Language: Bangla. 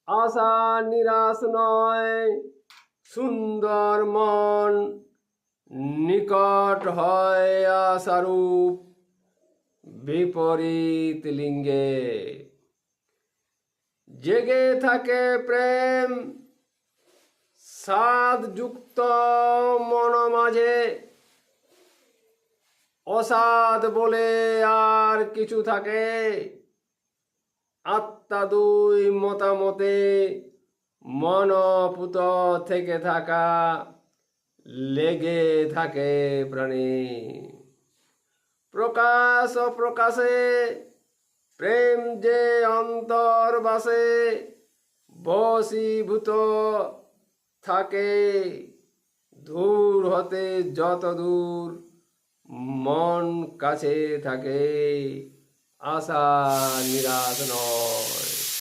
আশা নিরাশ নয়, সুন্দর মন নিকট হয় আশারূপ বিপরীত লিঙ্গে। জেগে থাকে প্রেম সাধযুক্ত মন মাঝে, অসাধ বলে আর কিছু থাকে, আত্মা দুই মতামতে মনপুত থেকে থাকা, লেগে থাকে প্রাণী। প্রকাশ প্রকাশে প্রেম যে অন্তর্বাসে বশীভূত থাকে, দূর হতে যত দূর মন কাছে থাকে, আশা নিরাশ নয়।